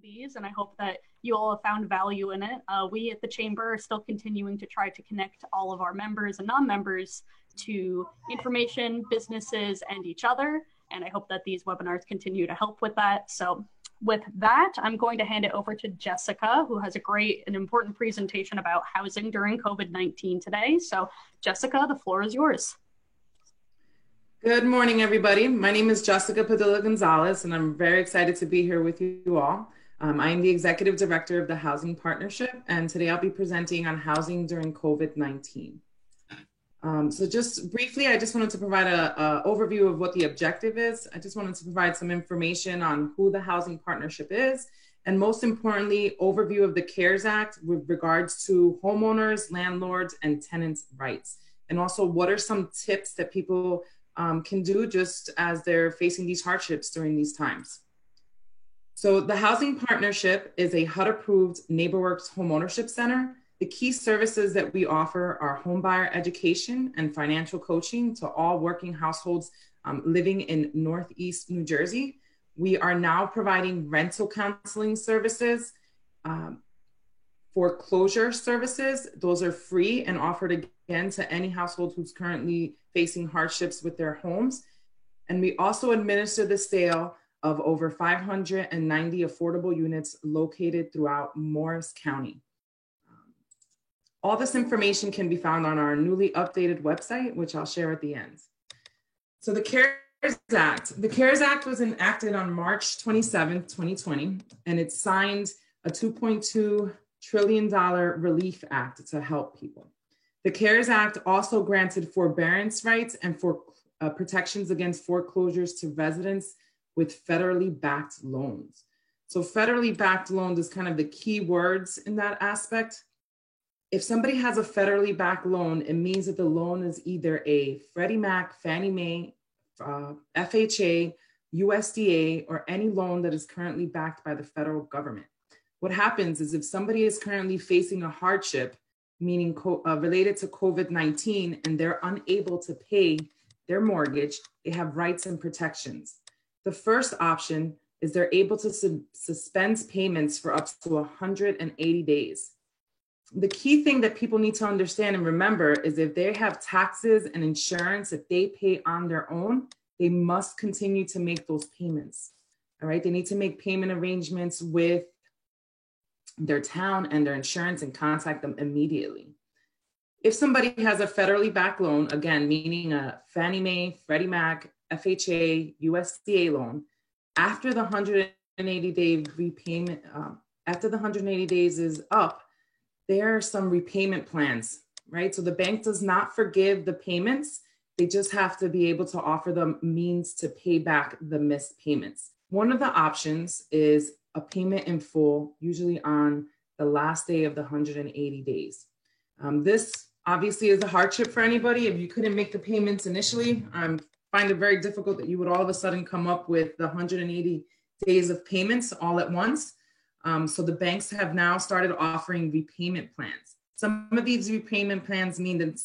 these, and I hope that you all have found value in it. We at the Chamber are still continuing to try to connect all of our members and non-members to information, businesses, and each other. And I hope that these webinars continue to help with that. So with that, I'm going to hand it over to Jessica, who has a great and important presentation about housing during COVID-19 today. So Jessica, the floor is yours. Good morning, everybody. My name is Jessica Padilla-Gonzalez, and I'm very excited to be here with you all. I am the Executive Director of the Housing Partnership, and today I'll be presenting on housing during COVID-19. So just briefly, I just wanted to provide an overview of what the objective is. I just wanted to provide some information on who the Housing Partnership is, and most importantly, overview of the CARES Act with regards to homeowners, landlords, and tenants' rights. And also, what are some tips that people can do just as they're facing these hardships during these times. So the Housing Partnership is a HUD-approved NeighborWorks homeownership center. The key services that we offer are homebuyer education and financial coaching to all working households living in Northeast New Jersey. We are now providing rental counseling services, foreclosure services. Those are free and offered again to any household who's currently facing hardships with their homes. And we also administer the sale of over 590 affordable units located throughout Morris County. All this information can be found on our newly updated website, which I'll share at the end. So the CARES Act. The CARES Act was enacted on March 27th, 2020, and it signed a $2.2 trillion relief act to help people. The CARES Act also granted forbearance rights and protections against foreclosures to residents with federally backed loans. So federally backed loans is kind of the key words in that aspect. If somebody has a federally backed loan, it means that the loan is either a Freddie Mac, Fannie Mae, FHA, USDA, or any loan that is currently backed by the federal government. What happens is if somebody is currently facing a hardship, meaning related to COVID-19, and they're unable to pay their mortgage, they have rights and protections. The first option is they're able to suspend payments for up to 180 days. The key thing that people need to understand and remember is if they have taxes and insurance that they pay on their own, they must continue to make those payments. All right, they need to make payment arrangements with their town and their insurance and contact them immediately. If somebody has a federally backed loan, again, meaning a Fannie Mae, Freddie Mac, FHA, USDA loan, after the 180-day repayment, after the 180 days is up, there are some repayment plans, right? So the bank does not forgive the payments. They just have to be able to offer them means to pay back the missed payments. One of the options is a payment in full, usually on the last day of the 180 days. This obviously is a hardship for anybody. If you couldn't make the payments initially, find it very difficult that you would all of a sudden come up with the 180 days of payments all at once. So the banks have now started offering repayment plans. Some of these repayment plans mean that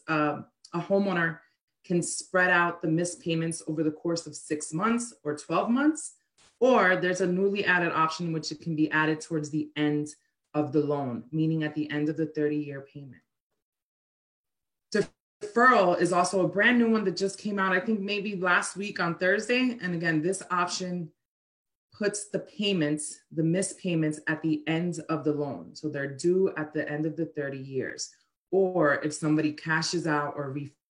a homeowner can spread out the missed payments over the course of 6 months or 12 months, or there's a newly added option which it can be added towards the end of the loan, meaning at the end of the 30-year payment. Deferral is also a brand new one that just came out, I think maybe last week on Thursday. And again, this option puts the payments, the missed payments at the end of the loan. So they're due at the end of the 30 years. Or if somebody cashes out or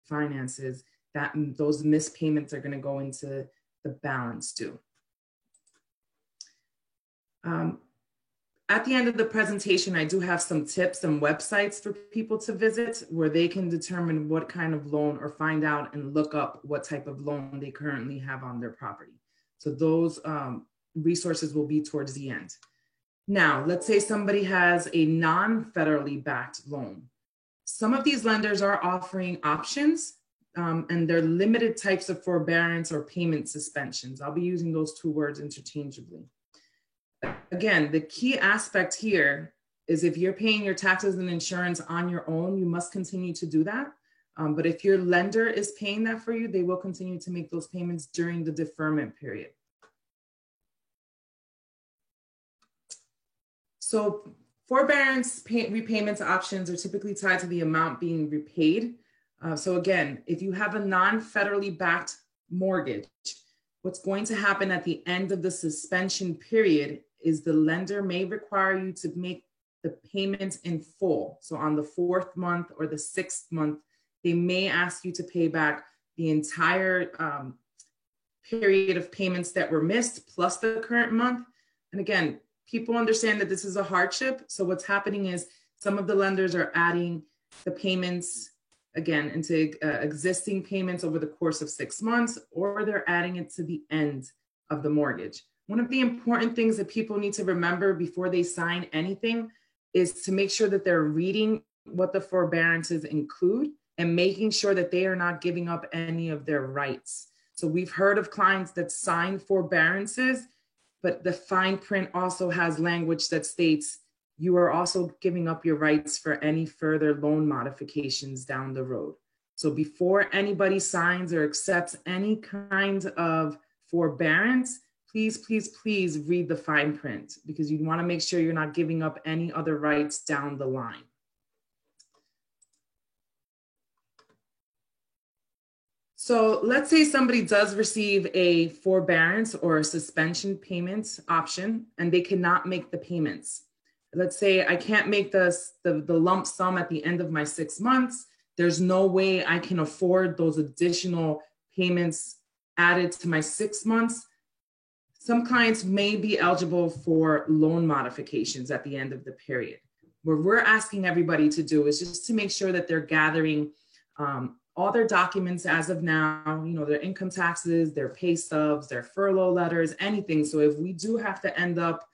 refinances, those missed payments are going to go into the balance due. At the end of the presentation, I do have some tips and websites for people to visit where they can determine what kind of loan or find out and look up what type of loan they currently have on their property. So those resources will be towards the end. Now, let's say somebody has a non-federally backed loan. Some of these lenders are offering options and they're limited types of forbearance or payment suspensions. I'll be using those two words interchangeably. Again, the key aspect here is if you're paying your taxes and insurance on your own, you must continue to do that. But if your lender is paying that for you, they will continue to make those payments during the deferment period. So forbearance repayments options are typically tied to the amount being repaid. So again, if you have a non-federally backed mortgage, what's going to happen at the end of the suspension period is the lender may require you to make the payments in full. So on the 4th month or the 6th month, they may ask you to pay back the entire period of payments that were missed plus the current month. And again, people understand that this is a hardship. So what's happening is some of the lenders are adding the payments again into existing payments over the course of 6 months, or they're adding it to the end of the mortgage. One of the important things that people need to remember before they sign anything is to make sure that they're reading what the forbearances include and making sure that they are not giving up any of their rights. So we've heard of clients that sign forbearances, but the fine print also has language that states you are also giving up your rights for any further loan modifications down the road. So before anybody signs or accepts any kind of forbearance, please, please, please read the fine print, because you want to make sure you're not giving up any other rights down the line. So let's say somebody does receive a forbearance or a suspension payment option and they cannot make the payments. Let's say I can't make the lump sum at the end of my 6 months. There's no way I can afford those additional payments added to my 6 months. Some clients may be eligible for loan modifications at the end of the period. What we're asking everybody to do is just to make sure that they're gathering all their documents as of now, you know, their income taxes, their pay stubs, their furlough letters, anything. So if we do have to end up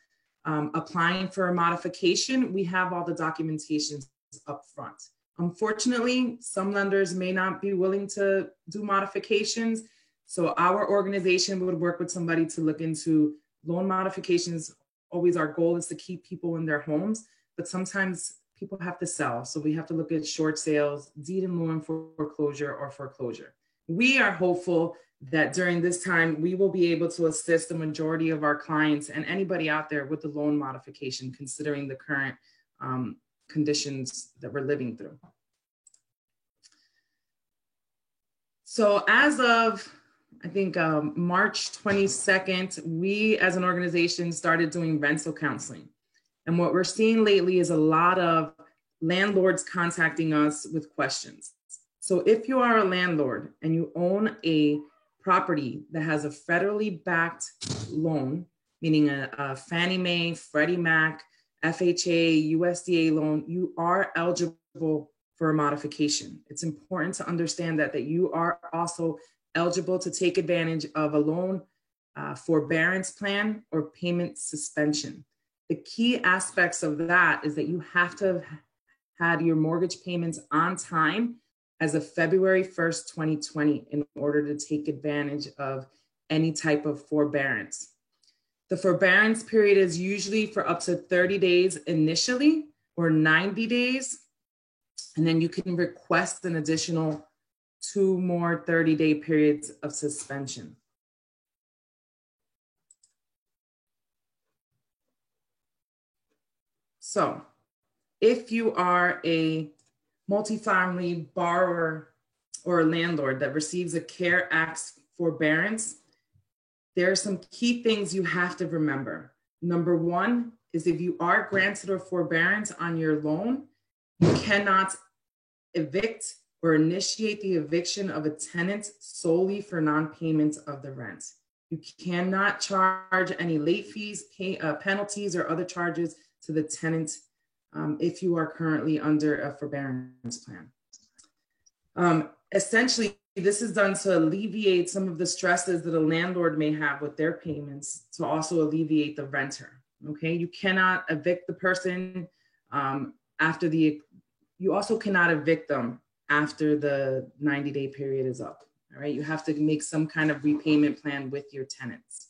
applying for a modification, we have all the documentation up front. Unfortunately, some lenders may not be willing to do modifications. So our organization would work with somebody to look into loan modifications. Always our goal is to keep people in their homes, but sometimes people have to sell. So we have to look at short sales, deed in lieu and foreclosure or foreclosure. We are hopeful that during this time, we will be able to assist the majority of our clients and anybody out there with the loan modification, considering the current conditions that we're living through. So as of, I think, March 22nd, we as an organization started doing rental counseling. And what we're seeing lately is a lot of landlords contacting us with questions. So if you are a landlord and you own a property that has a federally backed loan, meaning a Fannie Mae, Freddie Mac, FHA, USDA loan, you are eligible for a modification. It's important to understand that you are also eligible to take advantage of a loan forbearance plan or payment suspension. The key aspects of that is that you have to have had your mortgage payments on time as of February 1st, 2020, in order to take advantage of any type of forbearance. The forbearance period is usually for up to 30 days initially or 90 days. And then you can request an additional 2 more 30-day periods of suspension. So if you are a multifamily borrower or a landlord that receives a CARE Act forbearance, there are some key things you have to remember. Number one is if you are granted a forbearance on your loan, you cannot evict or initiate the eviction of a tenant solely for non-payment of the rent. You cannot charge any late fees, penalties, or other charges to the tenant if you are currently under a forbearance plan. Essentially, this is done to alleviate some of the stresses that a landlord may have with their payments, to also alleviate the renter. Okay, you cannot evict the person you also cannot evict them after the 90-day period is up. All right, you have to make some kind of repayment plan with your tenants.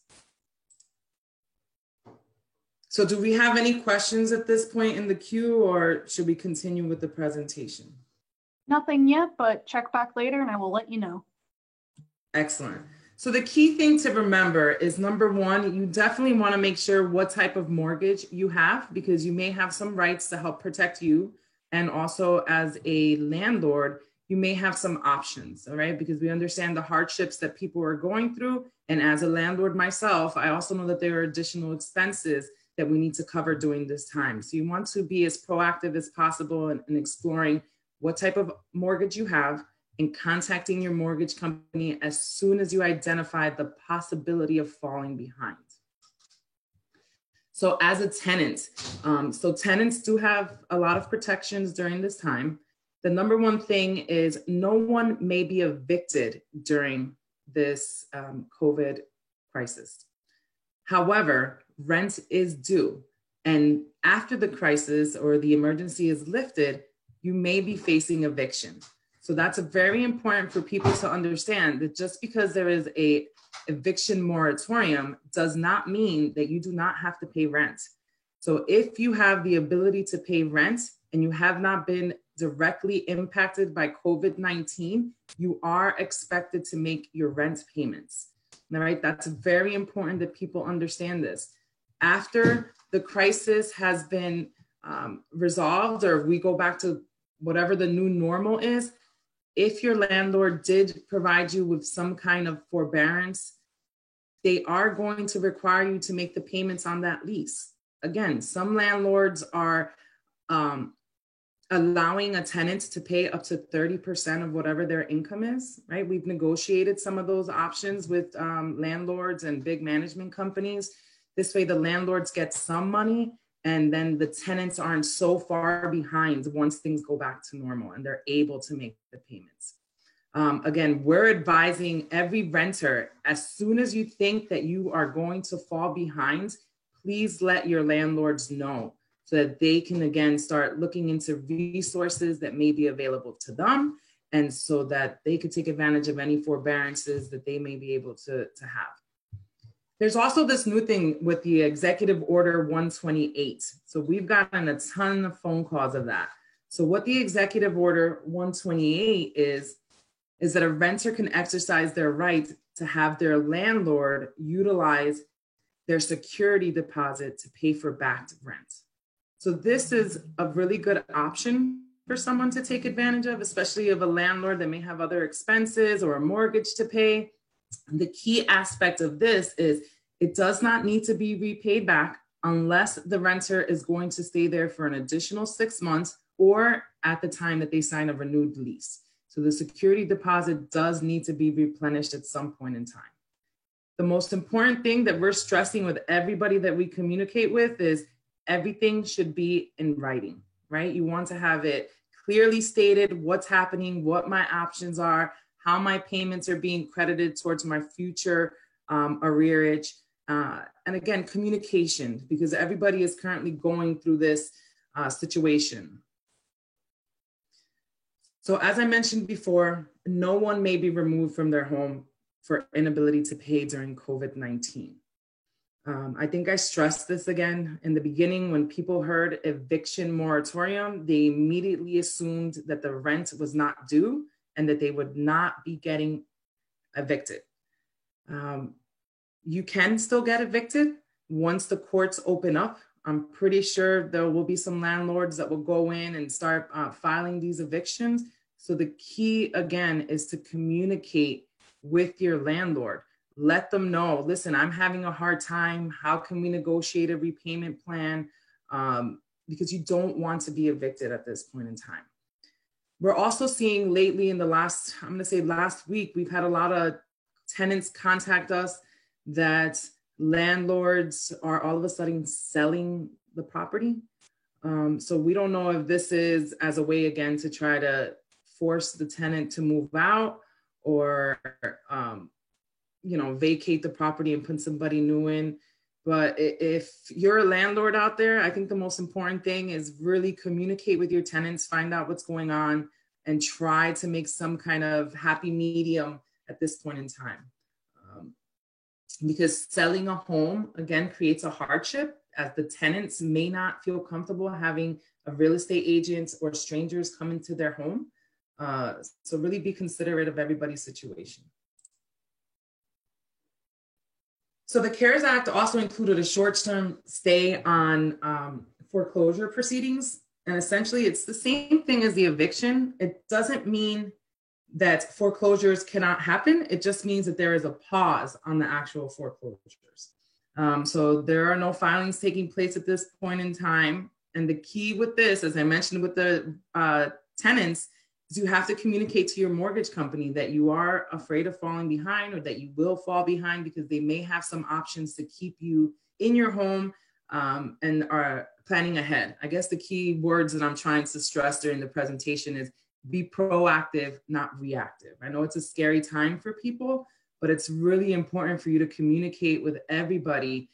So do we have any questions at this point in the queue, or should we continue with the presentation? Nothing yet, but check back later and I will let you know. Excellent. So the key thing to remember is, number one, you definitely want to make sure what type of mortgage you have, because you may have some rights to help protect you. And also as a landlord, you may have some options, all right? Because we understand the hardships that people are going through. And as a landlord myself, I also know that there are additional expenses that we need to cover during this time. So you want to be as proactive as possible in exploring what type of mortgage you have, and contacting your mortgage company as soon as you identify the possibility of falling behind. So as a tenant, so tenants do have a lot of protections during this time. The number one thing is no one may be evicted during this COVID crisis. However, rent is due. And after the crisis or the emergency is lifted, you may be facing eviction. So that's very important for people to understand, that just because there is a eviction moratorium does not mean that you do not have to pay rent. So if you have the ability to pay rent and you have not been directly impacted by COVID-19, you are expected to make your rent payments. All right, that's very important that people understand this. After the crisis has been resolved, or we go back to whatever the new normal is, if your landlord did provide you with some kind of forbearance, they are going to require you to make the payments on that lease. Again, some landlords are allowing a tenant to pay up to 30% of whatever their income is, right? We've negotiated some of those options with landlords and big management companies. This way the landlords get some money, and then the tenants aren't so far behind once things go back to normal and they're able to make the payments. Again, we're advising every renter, as soon as you think that you are going to fall behind, please let your landlords know, so that they can, again, start looking into resources that may be available to them, and so that they could take advantage of any forbearances that they may be able to have. There's also this new thing with the Executive Order 128. So we've gotten a ton of phone calls of that. So what the Executive Order 128 is that a renter can exercise their right to have their landlord utilize their security deposit to pay for backed rent. So this is a really good option for someone to take advantage of, especially of a landlord that may have other expenses or a mortgage to pay. The key aspect of this is it does not need to be repaid back unless the renter is going to stay there for an additional 6 months or at the time that they sign a renewed lease. So the security deposit does need to be replenished at some point in time. The most important thing that we're stressing with everybody that we communicate with is everything should be in writing, right? You want to have it clearly stated what's happening, what my options are, how my payments are being credited towards my future arrearage. And again, communication, because everybody is currently going through this situation. So as I mentioned before, no one may be removed from their home for inability to pay during COVID-19. I think I stressed this again in the beginning. When people heard eviction moratorium, they immediately assumed that the rent was not due and that they would not be getting evicted. You can still get evicted once the courts open up. I'm pretty sure there will be some landlords that will go in and start filing these evictions. So the key, again, is to communicate with your landlord. Let them know, listen, I'm having a hard time. How can we negotiate a repayment plan? Because you don't want to be evicted at this point in time. We're also seeing lately in the last, I'm gonna say last week, we've had a lot of tenants contact us that landlords are all of a sudden selling the property. So we don't know if this is as a way, again, to try to force the tenant to move out or vacate the property and put somebody new in. But if you're a landlord out there, I think the most important thing is really communicate with your tenants, find out what's going on, and try to make some kind of happy medium at this point in time. Because selling a home, again, creates a hardship, as the tenants may not feel comfortable having a real estate agent or strangers come into their home. So really be considerate of everybody's situation. So the CARES Act also included a short-term stay on foreclosure proceedings. And essentially, it's the same thing as the eviction. It doesn't mean that foreclosures cannot happen. It just means that there is a pause on the actual foreclosures. So there are no filings taking place at this point in time. And the key with this, as I mentioned with the tenants, is you have to communicate to your mortgage company that you are afraid of falling behind or that you will fall behind because they may have some options to keep you in your home and are planning ahead. I guess the key words that I'm trying to stress during the presentation is be proactive, not reactive. I know it's a scary time for people, but it's really important for you to communicate with everybody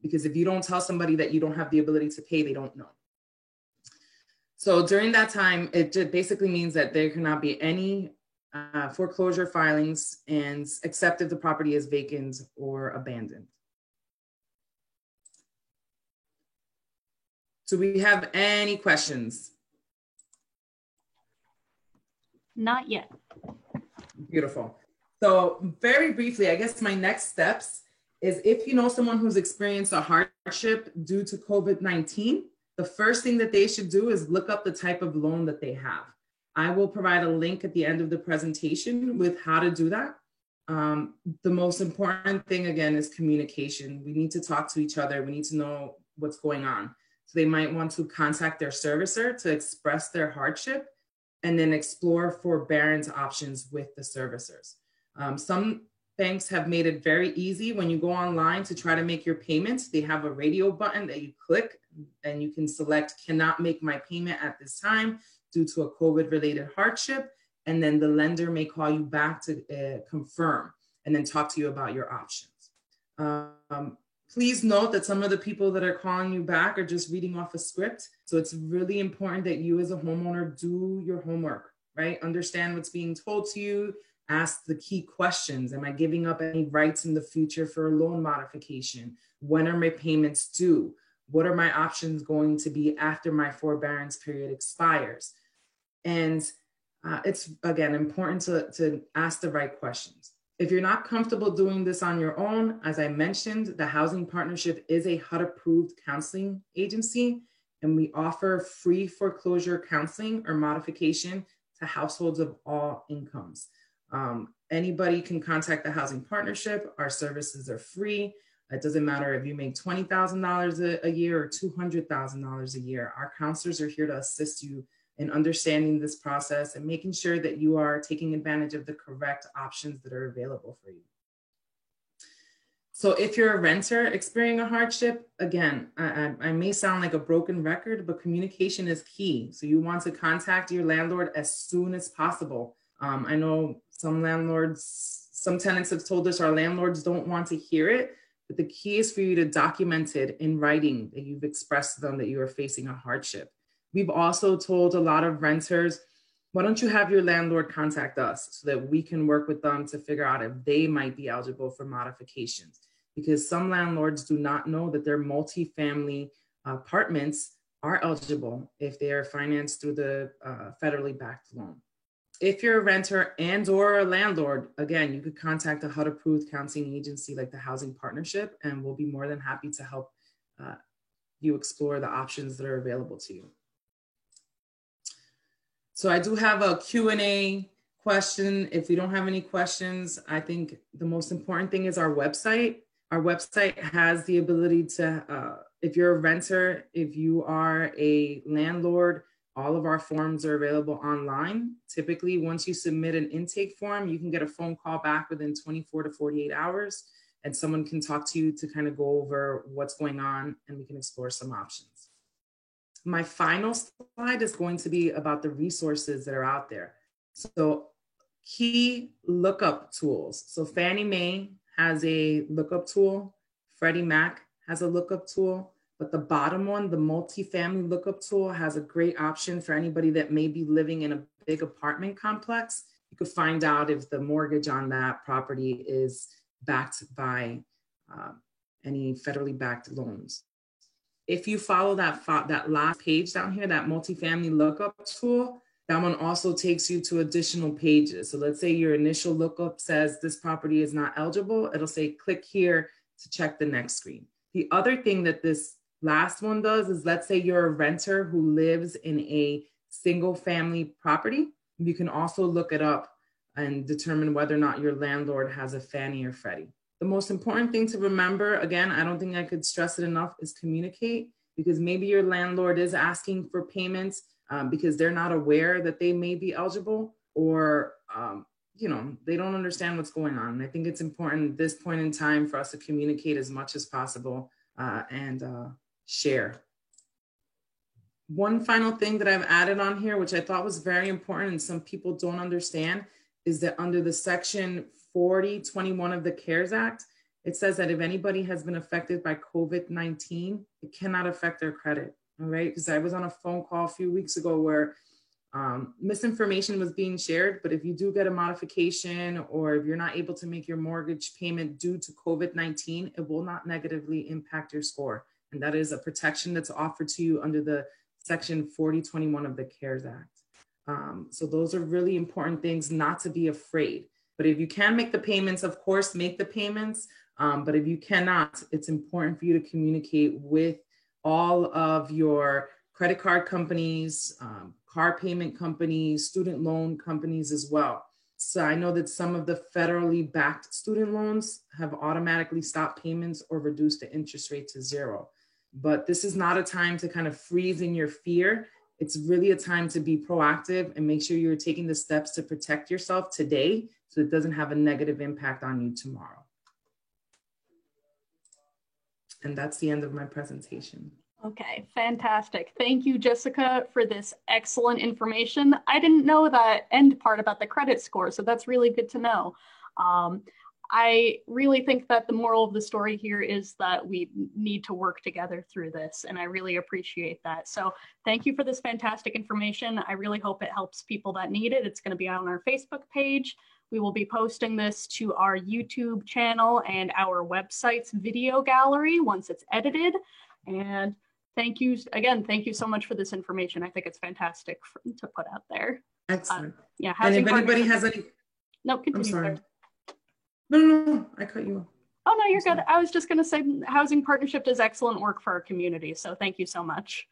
because if you don't tell somebody that you don't have the ability to pay, they don't know. So during that time, it just basically means that there cannot be any foreclosure filings and except if the property is vacant or abandoned. Do we have any questions? Not yet. Beautiful. So very briefly, I guess my next steps is if you know someone who's experienced a hardship due to COVID-19, the first thing that they should do is look up the type of loan that they have. I will provide a link at the end of the presentation with how to do that. The most important thing, again, is communication. We need to talk to each other. We need to know what's going on. So they might want to contact their servicer to express their hardship and then explore forbearance options with the servicers. Some banks have made it very easy when you go online to try to make your payments. They have a radio button that you click and you can select cannot make my payment at this time due to a COVID-related hardship. And then the lender may call you back to confirm and then talk to you about your options. Please note that some of the people that are calling you back are just reading off a script. So it's really important that you as a homeowner do your homework, right? Understand what's being told to you. Ask the key questions. Am I giving up any rights in the future for a loan modification? When are my payments due? What are my options going to be after my forbearance period expires? And it's, again, important to ask the right questions. If you're not comfortable doing this on your own, as I mentioned, the Housing Partnership is a HUD-approved counseling agency, and we offer free foreclosure counseling or modification to households of all incomes. Anybody can contact the Housing Partnership. Our services are free. It doesn't matter if you make $20,000 a year or $200,000 a year. Our counselors are here to assist you in understanding this process and making sure that you are taking advantage of the correct options that are available for you. So if you're a renter experiencing a hardship, again, I may sound like a broken record, but communication is key. So you want to contact your landlord as soon as possible. I know some tenants have told us our landlords don't want to hear it, but the key is for you to document it in writing that you've expressed to them that you are facing a hardship. We've also told a lot of renters, why don't you have your landlord contact us so that we can work with them to figure out if they might be eligible for modifications? Because some landlords do not know that their multifamily apartments are eligible if they are financed through the federally backed loan. If you're a renter and or a landlord, again, you could contact a HUD-approved counseling agency like the Housing Partnership, and we'll be more than happy to help you explore the options that are available to you. So I do have a Q&A question. If we don't have any questions, I think the most important thing is our website. Our website has the ability to, if you're a renter, if you are a landlord, all of our forms are available online. Typically, once you submit an intake form, you can get a phone call back within 24 to 48 hours, and someone can talk to you to kind of go over what's going on, and we can explore some options. My final slide is going to be about the resources that are out there. So key lookup tools. So Fannie Mae has a lookup tool. Freddie Mac has a lookup tool. But the bottom one, the multifamily lookup tool, has a great option for anybody that may be living in a big apartment complex. You could find out if the mortgage on that property is backed by any federally backed loans. If you follow that last page down here, that multifamily lookup tool, That one also takes you to additional pages. So let's say your initial lookup says this property is not eligible. It'll say click here to check the next screen. The other thing that this last one does is, let's say you're a renter who lives in a single family property. You can also look it up and determine whether or not your landlord has a Fannie or Freddie. The most important thing to remember, again, I don't think I could stress it enough, is communicate, because maybe your landlord is asking for payments because they're not aware that they may be eligible, or they don't understand what's going on. And I think it's important at this point in time for us to communicate as much as possible and share. One final thing that I've added on here, which I thought was very important and some people don't understand, is that under the section 4021 of the CARES Act, it says that if anybody has been affected by COVID-19, it cannot affect their credit, all right? Because I was on a phone call a few weeks ago where misinformation was being shared, but if you do get a modification or if you're not able to make your mortgage payment due to COVID-19, it will not negatively impact your score. And that is a protection that's offered to you under the section 4021 of the CARES Act. So those are really important things, not to be afraid. But if you can make the payments, of course, make the payments. But if you cannot, it's important for you to communicate with all of your credit card companies, car payment companies, student loan companies as well. So I know that some of the federally backed student loans have automatically stopped payments or reduced the interest rate to 0. But this is not a time to kind of freeze in your fear. It's really a time to be proactive and make sure you're taking the steps to protect yourself today so it doesn't have a negative impact on you tomorrow. And that's the end of my presentation. Okay, fantastic. Thank you, Jessica, for this excellent information. I didn't know that end part about the credit score, so that's really good to know. I really think that the moral of the story here is that we need to work together through this, and I really appreciate that. So thank you for this fantastic information. I really hope it helps people that need it. It's going to be on our Facebook page. We will be posting this to our YouTube channel and our website's video gallery once it's edited. And thank you again. Thank you so much for this information. I think it's fantastic to put out there. Excellent. Yeah. And if anybody has any, no, continue. I'm sorry. No, I cut you off. Oh, no, you're good. I was just going to say Housing Partnership does excellent work for our community. So thank you so much.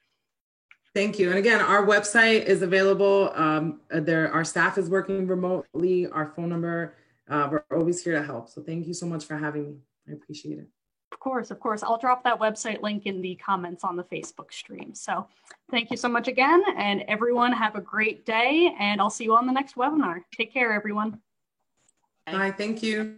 Thank you. And again, our website is available. Our staff is working remotely. Our phone number, we're always here to help. So thank you so much for having me. I appreciate it. Of course. I'll drop that website link in the comments on the Facebook stream. So thank you so much again. And everyone have a great day. And I'll see you on the next webinar. Take care, everyone. Bye. Thank you.